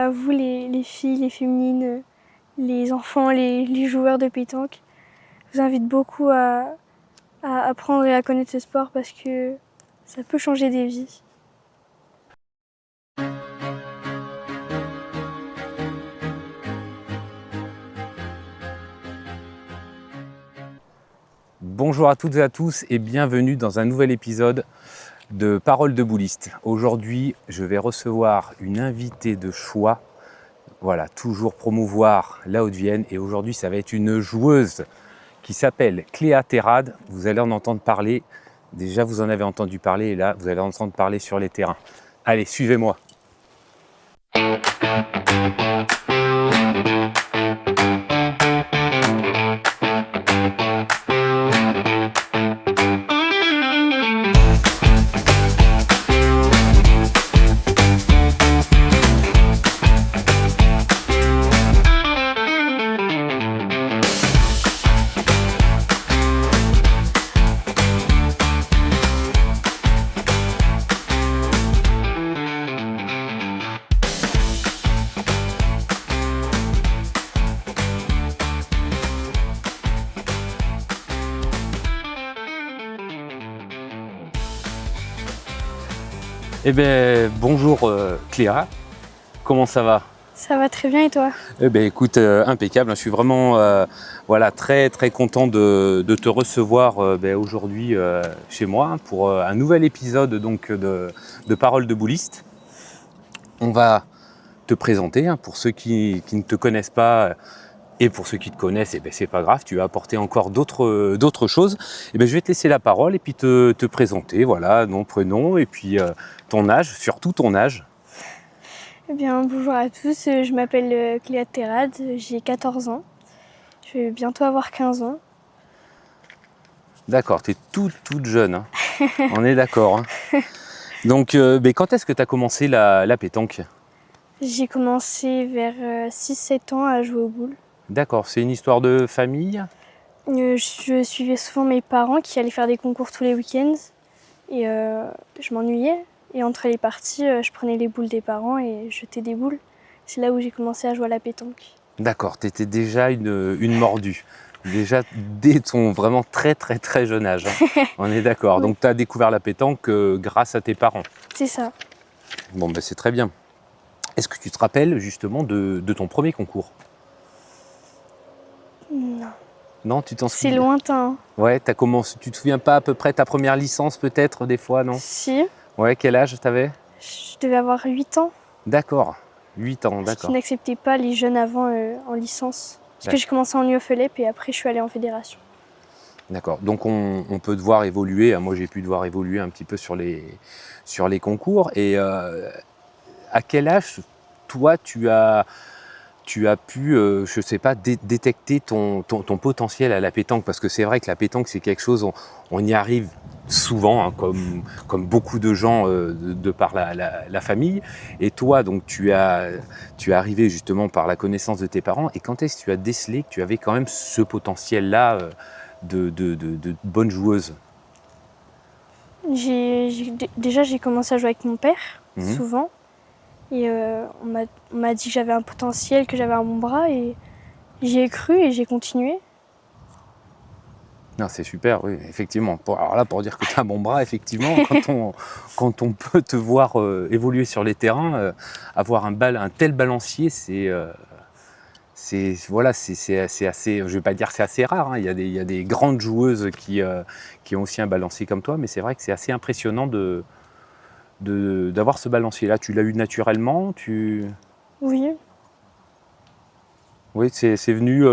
À vous les filles, les féminines, les enfants, les joueurs de pétanque, je vous invite beaucoup à apprendre et à connaître ce sport parce que ça peut changer des vies. Bonjour à toutes et à tous et bienvenue dans un nouvel épisode de Paroles de Boulistes. Aujourd'hui, je vais recevoir une invitée de choix. Voilà, toujours promouvoir la Haute-Vienne. Et aujourd'hui, ça va être une joueuse qui s'appelle Cléa Terrade. Vous allez en entendre parler. Déjà, vous en avez entendu parler et là, vous allez en entendre parler sur les terrains. Allez, suivez-moi. Eh bien, bonjour Cléa, comment ça va? Ça va très bien et toi? Eh bien, écoute, impeccable. Je suis vraiment voilà, très très content de te recevoir aujourd'hui chez moi pour un nouvel épisode donc, de Paroles de Boulistes. On va te présenter pour ceux qui ne te connaissent pas et pour ceux qui te connaissent, c'est pas grave, tu vas apporter encore d'autres choses. Je vais te laisser la parole et puis te présenter, voilà, nom, prénom et puis ton âge, surtout ton âge. Eh bien, bonjour à tous, je m'appelle Cléa Terrade, j'ai 14 ans. Je vais bientôt avoir 15 ans. D'accord, tu es toute jeune, hein. On est d'accord. Hein. Donc, quand est-ce que tu as commencé la pétanque? J'ai commencé vers 6-7 ans à jouer aux boules. D'accord, c'est une histoire de famille? Je suivais souvent mes parents qui allaient faire des concours tous les week-ends et je m'ennuyais. Et entre les parties, je prenais les boules des parents et je jetais des boules. C'est là où j'ai commencé à jouer à la pétanque. D'accord, tu étais déjà une mordue. Déjà dès ton vraiment très très très jeune âge. Hein. On est d'accord. Oui. Donc tu as découvert la pétanque grâce à tes parents. C'est ça. Bon, c'est très bien. Est-ce que tu te rappelles justement de ton premier concours? Non. Non, tu t'en C'est souviens? lointain. Ouais, t'as commencé. Tu te souviens pas à peu près ta première licence peut-être des fois, non? Si, Ouais, quel âge t'avais? je devais avoir 8 ans. D'accord, 8 ans, Parce qu'ils d'accord. n'acceptaient pas les jeunes avant en licence. Parce que D'accord. j'ai commencé en UFLEP et après je suis allée en fédération. D'accord. Donc on peut te voir évoluer. Moi j'ai pu te voir évoluer un petit peu sur les concours. Et à quel âge toi tu as pu, je sais pas, détecter ton potentiel à la pétanque? Parce que c'est vrai que la pétanque c'est quelque chose, on y arrive souvent, hein, comme beaucoup de gens de par la famille. Et toi donc tu es arrivé justement par la connaissance de tes parents. Et quand est-ce que tu as décelé que tu avais quand même ce potentiel-là de bonne joueuse? Déjà, j'ai commencé à jouer avec mon père, Mhm. souvent. Et on m'a dit que j'avais un potentiel, que j'avais un bon bras. Et j'y ai cru et j'ai continué. Non, c'est super, oui, effectivement. Alors là, pour dire que tu as un bon bras, effectivement, quand on peut te voir évoluer sur les terrains, avoir un tel balancier, voilà, c'est assez, je vais pas dire c'est assez rare. Hein. Il y a des grandes joueuses qui ont aussi un balancier comme toi, mais c'est vrai que c'est assez impressionnant d'avoir ce balancier-là. Tu l'as eu naturellement, Oui, oui, c'est venu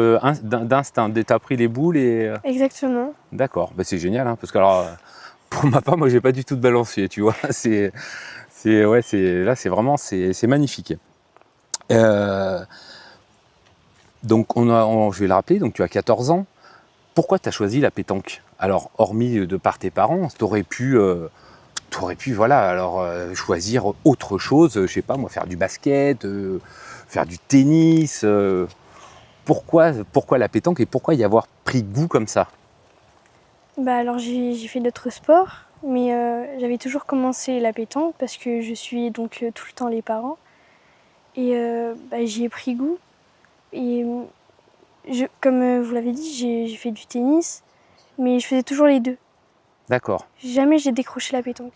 d'instinct. Tu as pris les boules et exactement. d'accord, c'est génial, hein, parce que alors, pour ma part, moi, j'ai pas du tout de balancier, tu vois. Ouais, là, c'est vraiment, c'est magnifique. Donc, je vais le rappeler, donc tu as 14 ans. Pourquoi tu as choisi la pétanque? Alors, hormis de par tes parents, tu aurais pu, voilà, alors choisir autre chose, je sais pas moi, faire du basket, faire du tennis. Pourquoi la pétanque et pourquoi y avoir pris goût comme ça? Bah alors j'ai fait d'autres sports, mais j'avais toujours commencé la pétanque parce que je suis donc tout le temps les parents. Et j'y ai pris goût. Et comme vous l'avez dit, j'ai fait du tennis, mais je faisais toujours les deux. D'accord. Jamais j'ai décroché la pétanque.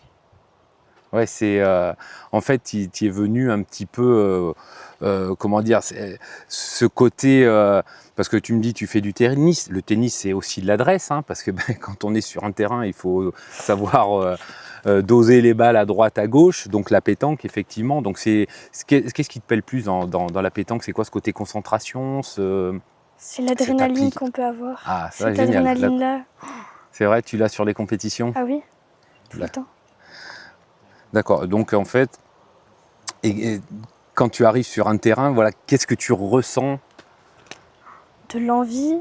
Ouais, en fait, tu es venu un petit peu, comment dire, ce côté, parce que tu me dis tu fais du tennis. Le tennis, c'est aussi de l'adresse, hein, parce que quand on est sur un terrain, il faut savoir doser les balles à droite, à gauche. Donc la pétanque, effectivement. Donc qu'est-ce qui te plaît le plus dans la pétanque? C'est quoi ce côté concentration, C'est l'adrénaline qu'on peut avoir. Ah, ça, Cette génial. adrénaline-là. C'est vrai, tu l'as sur les compétitions? Ah oui, tout le temps. D'accord. Donc en fait, et quand tu arrives sur un terrain, voilà, qu'est-ce que tu ressens? De l'envie,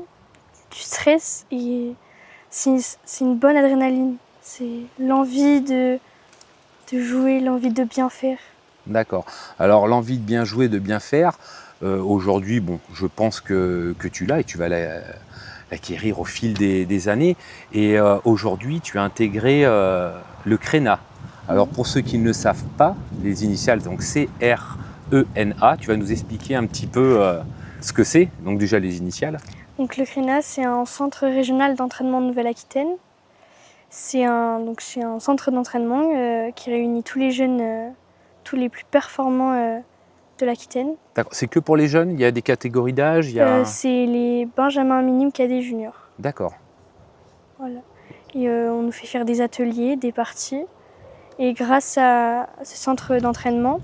du stress, et c'est une bonne adrénaline. C'est l'envie de jouer, l'envie de bien faire. D'accord. Alors l'envie de bien jouer, de bien faire, aujourd'hui, bon, je pense que tu l'as et tu vas l'acquérir au fil des années. Et aujourd'hui, tu as intégré le CRENA. Alors pour ceux qui ne le savent pas, les initiales, donc CRENA, tu vas nous expliquer un petit peu ce que c'est, donc déjà les initiales. Donc le CRENA, c'est un centre régional d'entraînement de Nouvelle-Aquitaine. C'est un centre d'entraînement qui réunit tous les jeunes, tous les plus performants de l'Aquitaine. D'accord. C'est que pour les jeunes? Il y a des catégories d'âge? C'est les benjamins minimes cadets juniors. D'accord. Voilà. Et on nous fait faire des ateliers, des parties. Et grâce à ce centre d'entraînement,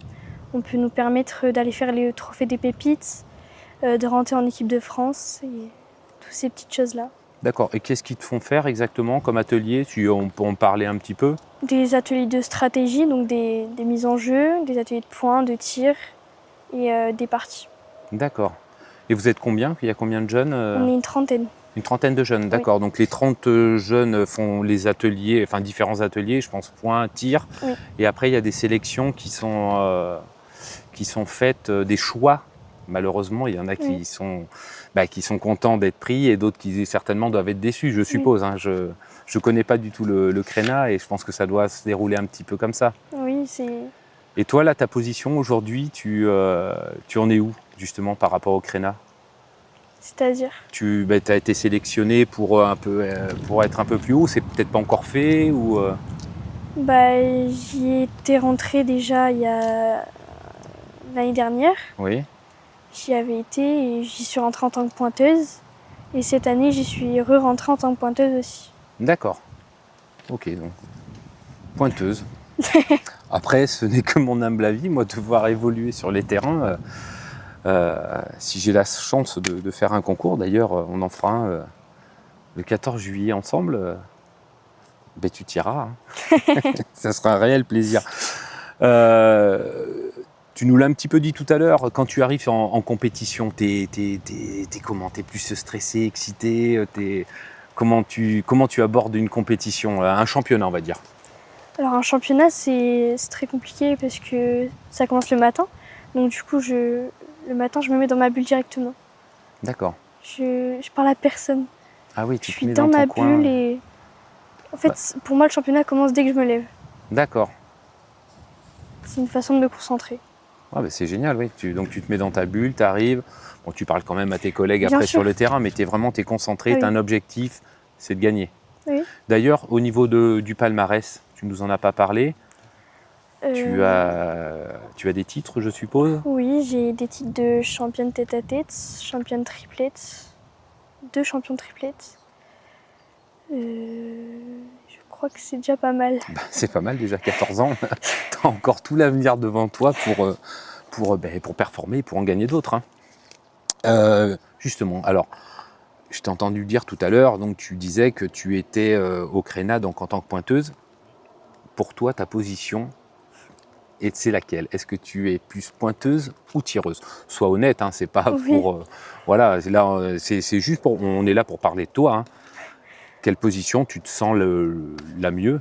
on peut nous permettre d'aller faire les trophées des pépites, de rentrer en équipe de France et toutes ces petites choses-là. D'accord. Et qu'est-ce qu'ils te font faire exactement comme atelier? On peut en parler un petit peu? Des ateliers de stratégie, donc des mises en jeu, des ateliers de points, de tir et des parties. D'accord. Et vous êtes combien? Il y a combien de jeunes? On est une trentaine. Une trentaine de jeunes, d'accord. Oui. Donc les 30 jeunes font les ateliers, enfin différents ateliers, je pense points, tir. Oui. Et après, il y a des sélections qui sont faites, des choix. Malheureusement, il y en a qui sont contents d'être pris et d'autres qui certainement doivent être déçus, je suppose. Hein. Je ne connais pas du tout le CRENA et je pense que ça doit se dérouler un petit peu comme ça. Oui, c'est... Et toi, là, ta position aujourd'hui, tu en es où, justement, par rapport au CRENA? C'est-à-dire? Tu as été sélectionné pour être un peu plus haut, c'est peut-être pas encore fait ou J'y étais rentrée déjà il y a l'année dernière. Oui. J'y avais été et j'y suis rentrée en tant que pointeuse. Et cette année, j'y suis re-rentrée en tant que pointeuse aussi. D'accord. Ok, donc pointeuse. Après, ce n'est que mon humble avis, moi, de voir évoluer sur les terrains. Si j'ai la chance de faire un concours, d'ailleurs, on en fera un le 14 juillet ensemble, tu t'iras. Hein. Ça sera un réel plaisir. Tu nous l'as un petit peu dit tout à l'heure, quand tu arrives en compétition, t'es comment? T'es plus stressé, excité? Comment tu abordes une compétition, un championnat, on va dire? Alors un championnat, c'est très compliqué parce que ça commence le matin. Donc du coup, le matin, je me mets dans ma bulle directement. D'accord. Je parle à personne. Ah oui, je suis dans ma bulle et... En fait, pour moi, le championnat commence dès que je me lève. D'accord. C'est une façon de me concentrer. Ah c'est génial, oui. Donc tu te mets dans ta bulle, tu arrives. Bon, tu parles quand même à tes collègues après sur le terrain, mais tu es concentré, tu as un objectif, c'est de gagner. Oui. D'ailleurs, au niveau du palmarès, tu nous en as pas parlé. Tu as des titres, je suppose? Oui, j'ai des titres de championne tête-à-tête, championne triplette, 2 champions triplettes. Je crois que c'est déjà pas mal. C'est pas mal déjà, 14 ans. Tu as encore tout l'avenir devant toi pour performer et pour en gagner d'autres. Hein. Justement, alors, je t'ai entendu dire tout à l'heure, donc tu disais que tu étais au CRENA donc en tant que pointeuse. Pour toi, ta position, et c'est laquelle? Est-ce que tu es plus pointeuse ou tireuse? Sois honnête, hein, c'est pas pour... voilà, c'est juste pour... On est là pour parler de toi. Hein. Quelle position tu te sens la mieux?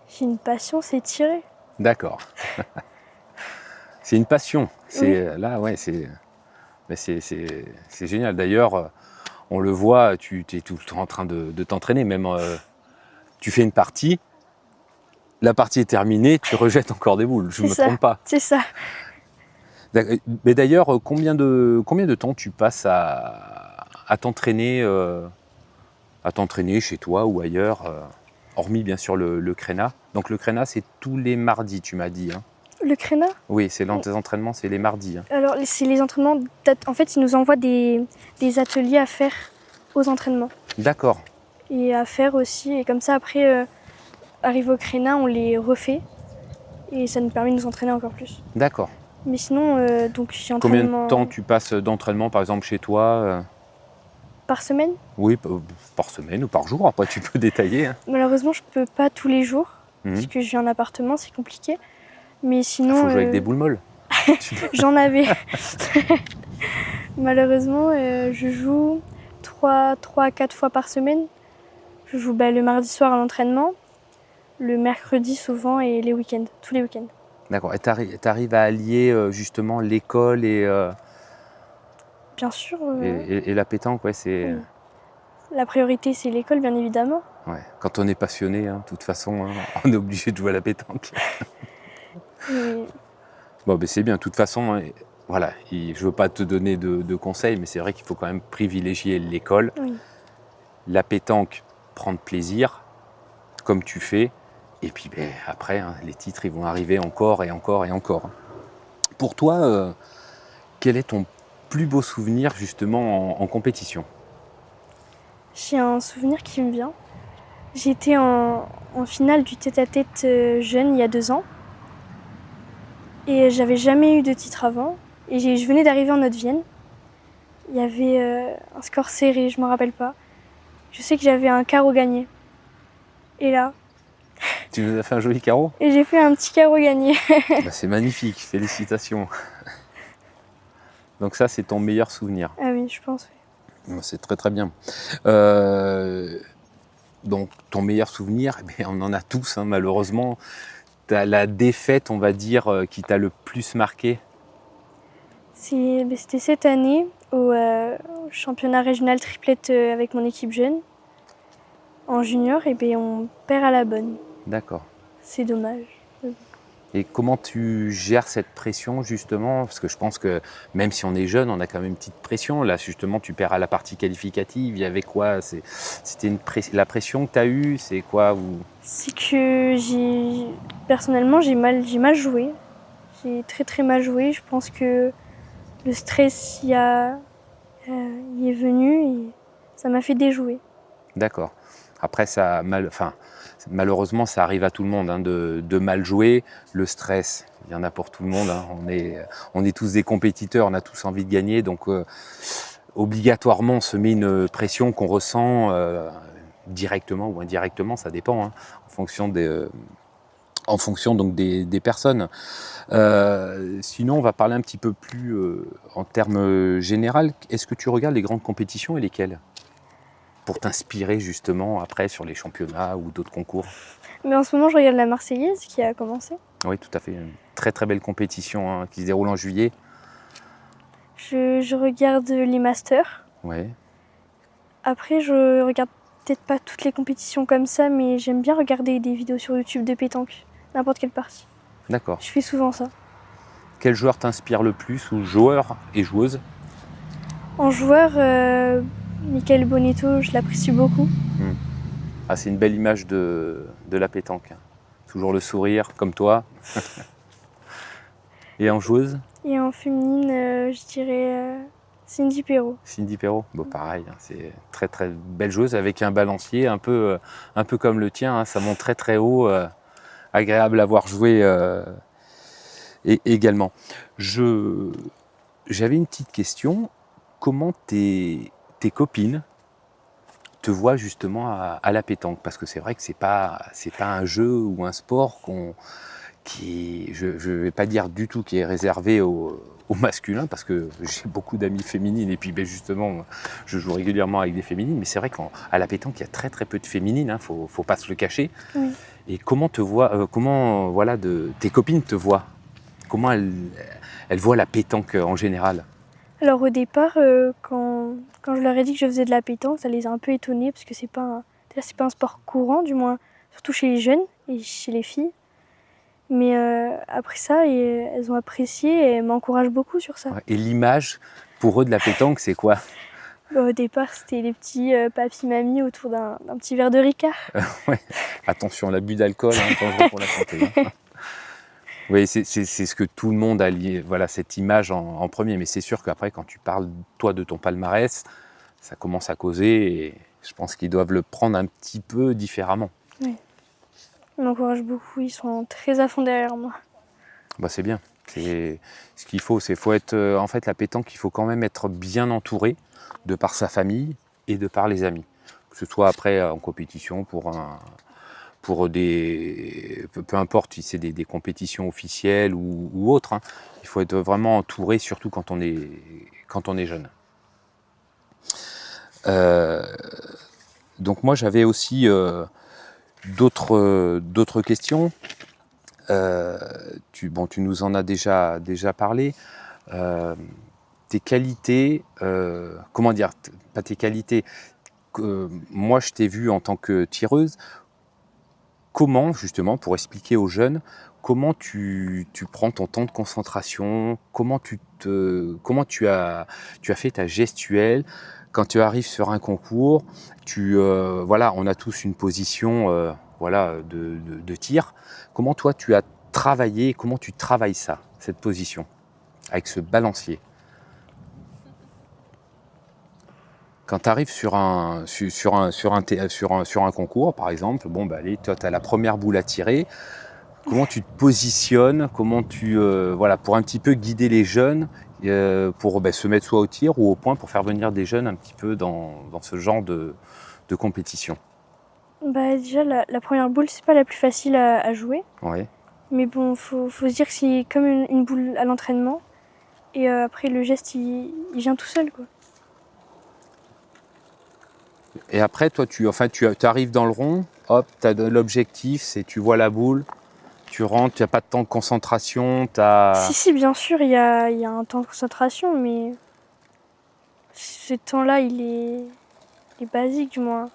J'ai une passion, c'est tirer. D'accord. C'est une passion. Là, ouais, c'est génial. D'ailleurs, on le voit, tu es tout le temps en train de t'entraîner. Même, tu fais une partie, la partie est terminée, tu rejettes encore des boules. Je ne me trompe pas. C'est ça. Mais d'ailleurs, combien de temps tu passes à t'entraîner chez toi ou ailleurs, hormis bien sûr le créna. Donc le créna, c'est tous les mardis, tu m'as dit. Hein. Le créna? Oui, c'est tes entraînements, c'est les mardis. Hein. Alors, c'est les entraînements. En fait, ils nous envoient des ateliers à faire aux entraînements. D'accord. Et à faire aussi. Et comme ça, après, arrivé au créna, on les refait. Et ça nous permet de nous entraîner encore plus. D'accord. Mais sinon, donc j'ai Combien entraînement. de temps tu passes d'entraînement, par exemple, chez toi Par semaine? Oui, par semaine ou par jour. Après, tu peux détailler. Hein. Malheureusement, je peux pas tous les jours. Mhm. Parce que j'ai un appartement, c'est compliqué. Mais sinon. Il faut jouer avec des boules molles. J'en avais. Malheureusement, je joue 3 à 4 fois par semaine. Je joue le mardi soir à l'entraînement, le mercredi souvent et les week-ends, tous les week-ends. D'accord. Et tu arrives à allier justement l'école et Bien sûr. et la pétanque, ouais, c'est. Oui. La priorité, c'est l'école, bien évidemment. Ouais. Quand on est passionné, hein, de toute façon, hein, on est obligé de jouer à la pétanque. Et Bon, ben c'est bien. De toute façon, voilà, je ne veux pas te donner de conseils, mais c'est vrai qu'il faut quand même privilégier l'école, oui. la pétanque, prendre plaisir, comme tu fais. Et puis ben, après, hein, les titres, ils vont arriver encore et encore et encore. Pour toi, quel est ton plus beau souvenir justement en compétition? J'ai un souvenir qui me vient. J'étais en finale du tête-à-tête jeune il y a 2 ans. Et j'avais jamais eu de titre avant. Et je venais d'arriver en Haute-Vienne. Il y avait un score serré, je ne me rappelle pas. Je sais que j'avais un carreau gagné. Et là, Tu nous as fait un joli carreau? et j'ai fait un petit carreau gagné. Ben, c'est magnifique, félicitations. Donc ça, c'est ton meilleur souvenir. Ah oui, je pense. Oui. C'est très très bien. Donc ton meilleur souvenir, eh bien, on en a tous, hein, malheureusement. T'as la défaite, on va dire, qui t'a le plus marqué? C'était cette année au championnat régional triplette avec mon équipe jeune. En junior, et bien on perd à la bonne. D'accord. C'est dommage. Et comment tu gères cette pression justement? Parce que je pense que même si on est jeune, on a quand même une petite pression. Là, justement, tu perds à la partie qualificative. Il y avait quoi? C'était la pression que tu as eue? C'est quoi C'est que personnellement, j'ai mal joué. J'ai très très mal joué. Je pense que le stress y est venu et ça m'a fait déjouer. D'accord. Après, malheureusement, ça arrive à tout le monde hein, de mal jouer. Le stress, il y en a pour tout le monde. Hein. On est tous des compétiteurs, on a tous envie de gagner. Donc, obligatoirement, on se met une pression qu'on ressent directement ou indirectement, ça dépend, hein, en fonction donc des personnes. Sinon, on va parler un petit peu plus en termes généraux. Est-ce que tu regardes les grandes compétitions et lesquelles? Pour t'inspirer justement après sur les championnats ou d'autres concours. Mais en ce moment, je regarde la Marseillaise qui a commencé. Oui, tout à fait. Une très très belle compétition hein, qui se déroule en juillet. Je regarde les Masters. Ouais. Après, je regarde peut-être pas toutes les compétitions comme ça, mais j'aime bien regarder des vidéos sur YouTube de pétanque, n'importe quelle partie. D'accord. Je fais souvent ça. Quel joueur t'inspire le plus ou joueur et joueuse? En joueur, Michael Bonetto, je l'apprécie beaucoup. Ah, c'est une belle image de la pétanque. Toujours le sourire, comme toi. Et en joueuse? Et en féminine, je dirais Cindy Perrault. Cindy Perrault, bon, pareil, hein, c'est très très belle joueuse avec un balancier un peu comme le tien, hein, ça monte très très haut, agréable à voir jouer également. J'avais une petite question, comment tes copines te voient justement à la pétanque? Parce que c'est vrai que c'est pas un jeu ou un sport je ne vais pas dire du tout qui est réservé aux masculins, parce que j'ai beaucoup d'amis féminines et puis ben justement je joue régulièrement avec des féminines, mais c'est vrai qu'à la pétanque il y a très très peu de féminines, hein, faut pas se le cacher. Oui. Et comment tes copines te voient? Comment elles voient la pétanque en général? Alors au départ, quand je leur ai dit que je faisais de la pétanque, ça les a un peu étonnés parce que déjà, c'est pas un sport courant, du moins surtout chez les jeunes et chez les filles. Mais après ça, elles ont apprécié et elles m'encouragent beaucoup sur ça. Ouais. Et l'image, pour eux, de la pétanque, c'est quoi? Au départ, c'était les petits papy-mamie autour d'un petit verre de Ricard. Ouais. Attention, l'abus d'alcool, dangereux pour la santé. Oui, c'est ce que tout le monde a lié, voilà, cette image en premier. Mais c'est sûr qu'après, quand tu parles, toi, de ton palmarès, ça commence à causer et je pense qu'ils doivent le prendre un petit peu différemment. Oui. Ils m'encouragent beaucoup, ils sont très à fond derrière moi. Bah, c'est bien. C'est ce qu'il faut. Faut être, en fait, la pétanque, il faut quand même être bien entouré de par sa famille et de par les amis. Que ce soit après en compétition pour des, peu importe si c'est des compétitions officielles ou autres, hein. Il faut être vraiment entouré, surtout quand on est jeune. Donc moi j'avais aussi d'autres questions. Tu nous en as déjà parlé. Tes qualités, comment dire, pas tes qualités. Moi je t'ai vu en tant que tireuse. Comment, justement, pour expliquer aux jeunes, comment tu prends ton temps de concentration, comment tu as fait ta gestuelle quand tu arrives sur un concours, voilà, on a tous une position voilà, de tir. Comment toi tu as travaillé, comment tu travailles ça, cette position, avec ce balancier? Quand tu arrives sur un concours, par exemple, bon, bah, allez, toi, tu as la première boule à tirer. Comment tu te positionnes, voilà, pour un petit peu guider les jeunes, pour se mettre soit au tir ou au point, pour faire venir des jeunes un petit peu dans ce genre de compétition. Bah, déjà, la première boule, c'est pas la plus facile à jouer. Ouais. Mais bon, faut se dire que c'est comme une boule à l'entraînement. Et après, le geste, il vient tout seul, quoi. Et après, toi, tu arrives dans le rond, hop, tu as l'objectif, c'est tu vois la boule, tu rentres, tu n'as pas de temps de concentration, Si, bien sûr, il y a un temps de concentration, mais ce temps-là, il est basique, du moins.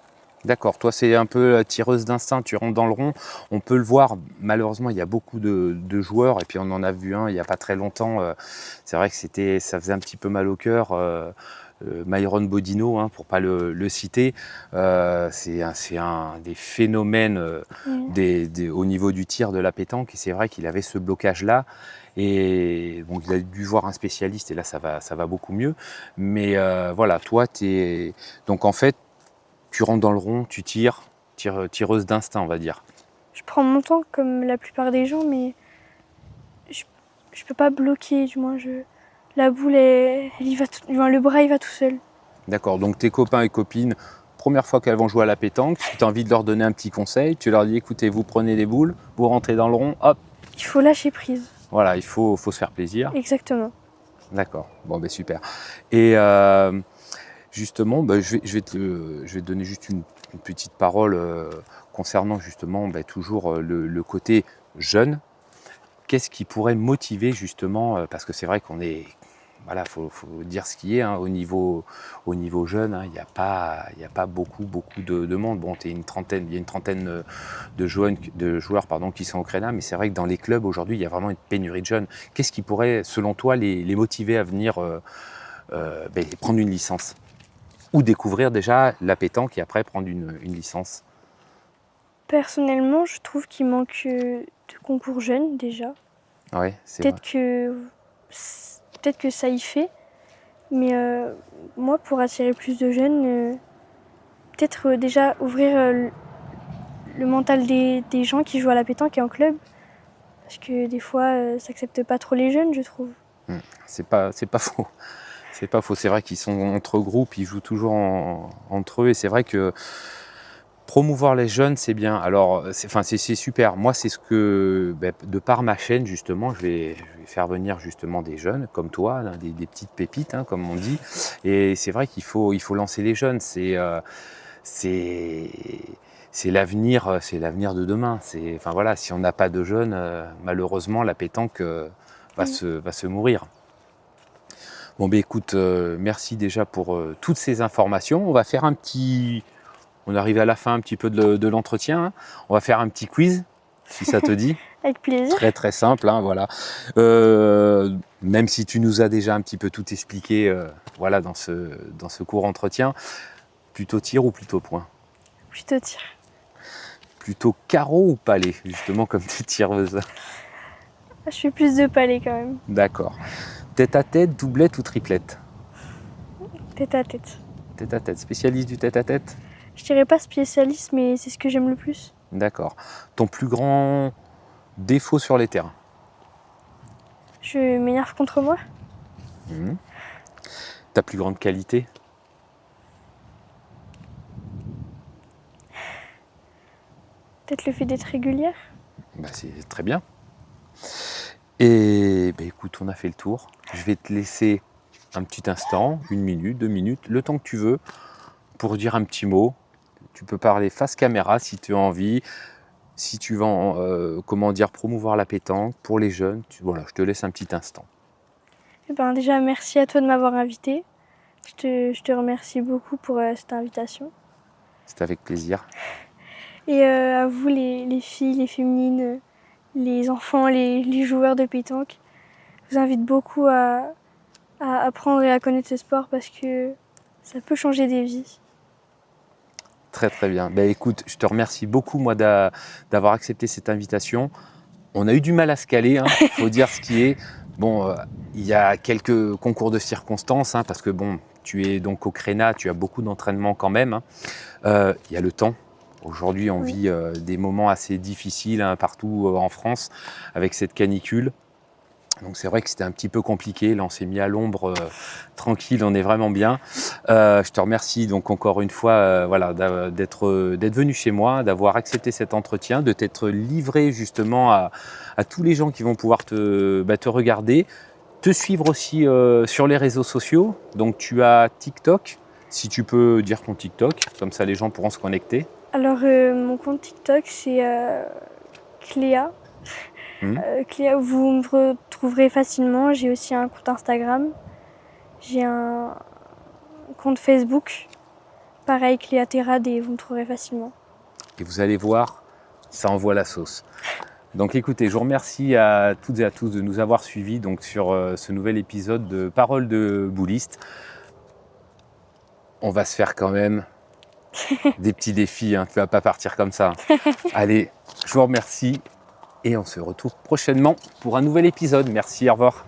D'accord, toi c'est un peu tireuse d'instinct, tu rentres dans le rond, on peut le voir, malheureusement il y a beaucoup de joueurs, et puis on en a vu un il n'y a pas très longtemps, c'est vrai que ça faisait un petit peu mal au cœur, Myron Bodino, hein, pour pas le citer, c'est un des phénomènes au niveau du tir de la pétanque, et c'est vrai qu'il avait ce blocage-là, et bon, il a dû voir un spécialiste, et là ça va beaucoup mieux, mais voilà, toi donc en fait, tu rentres dans le rond, tu tireuse d'instinct, on va dire. Je prends mon temps comme la plupart des gens, mais je peux pas bloquer, du moins. La boule, le bras, il va tout seul. D'accord, donc tes copains et copines, première fois qu'elles vont jouer à la pétanque, si tu as envie de leur donner un petit conseil, tu leur dis écoutez, vous prenez les boules, vous rentrez dans le rond, hop. Il faut lâcher prise. Voilà, il faut se faire plaisir. Exactement. D'accord, bon ben super. Et justement, je vais te donner juste une petite parole concernant justement toujours le côté jeune. Qu'est-ce qui pourrait motiver justement, parce que c'est vrai qu'on est, voilà, faut dire ce qui est, hein, au niveau jeune, hein, il n'y a pas beaucoup de monde. Bon, il y a une trentaine de joueurs qui sont au Créna, mais c'est vrai que dans les clubs aujourd'hui, il y a vraiment une pénurie de jeunes. Qu'est-ce qui pourrait, selon toi, les motiver à venir prendre une licence ou découvrir déjà la pétanque et après prendre une licence? Personnellement, je trouve qu'il manque de concours jeunes déjà. Ouais, c'est vrai. Peut-être que ça y fait, mais moi, pour attirer plus de jeunes, peut-être déjà ouvrir le mental des gens qui jouent à la pétanque et en club, parce que des fois, ça accepte pas trop les jeunes, je trouve. C'est pas faux. C'est pas faux. C'est vrai qu'ils sont entre groupes, ils jouent toujours entre eux, et c'est vrai que promouvoir les jeunes, c'est bien. Alors, c'est super. Moi, c'est ce que, de par ma chaîne, justement, je vais faire venir justement des jeunes comme toi, hein, des petites pépites, hein, comme on dit. Et c'est vrai qu'il faut lancer les jeunes. C'est l'avenir, de demain. Voilà, si on n'a pas de jeunes, malheureusement, la pétanque va se mourir. Bon, écoute, merci déjà pour toutes ces informations. On va faire on arrive à la fin un petit peu de l'entretien, hein. On va faire un petit quiz, si ça te dit. Avec plaisir. Très très simple, hein, voilà. Même si tu nous as déjà un petit peu tout expliqué voilà, dans ce court entretien, plutôt tir ou plutôt point? Plutôt tir. Plutôt carreau ou palais, justement comme tu es tireuse? Je fais plus de palais quand même. D'accord. Tête à tête, doublette ou triplette? Tête à tête. Tête à tête, spécialiste du tête à tête? Je dirais pas spécialiste, mais c'est ce que j'aime le plus. D'accord. Ton plus grand défaut sur les terrains? Je m'énerve contre moi. Mhm. Ta plus grande qualité? Peut-être le fait d'être régulière. Bah, c'est très bien. Et bah, écoute, on a fait le tour. Je vais te laisser un petit instant, 1 minute, 2 minutes, le temps que tu veux, pour dire un petit mot. Tu peux parler face caméra si tu as envie. Si tu veux, comment dire, promouvoir la pétanque pour les jeunes, voilà, je te laisse un petit instant. Eh ben, déjà, merci à toi de m'avoir invité. Je te remercie beaucoup pour cette invitation. C'est avec plaisir. Et à vous, les filles, les féminines, les enfants, les joueurs de pétanque, je vous invite beaucoup à apprendre et à connaître ce sport parce que ça peut changer des vies. Très très bien. Ben, écoute, je te remercie beaucoup moi d'avoir accepté cette invitation. On a eu du mal à se caler, hein, faut dire ce qui est. Bon, il y a quelques concours de circonstances, hein, parce que bon, tu es donc au Créna, tu as beaucoup d'entraînement quand même, hein. Il y a le temps. Aujourd'hui, on vit des moments assez difficiles hein, partout en France avec cette canicule. Donc c'est vrai que c'était un petit peu compliqué. Là, on s'est mis à l'ombre, tranquille, on est vraiment bien. Je te remercie donc encore une fois voilà, d'être venu chez moi, d'avoir accepté cet entretien, de t'être livré justement à tous les gens qui vont pouvoir te regarder, te suivre aussi sur les réseaux sociaux. Donc tu as TikTok, si tu peux dire ton TikTok, comme ça les gens pourront se connecter. Alors, mon compte TikTok, c'est Cléa. Cléa, vous me retrouverez facilement. J'ai aussi un compte Instagram. J'ai un compte Facebook. Pareil, Cléa Terrade, et vous me trouverez facilement. Et vous allez voir, ça envoie la sauce. Donc écoutez, je vous remercie à toutes et à tous de nous avoir suivis donc, sur ce nouvel épisode de Paroles de Boulistes. On va se faire quand même des petits défis, hein. Tu ne vas pas partir comme ça. Allez, je vous remercie et on se retrouve prochainement pour un nouvel épisode. Merci, au revoir.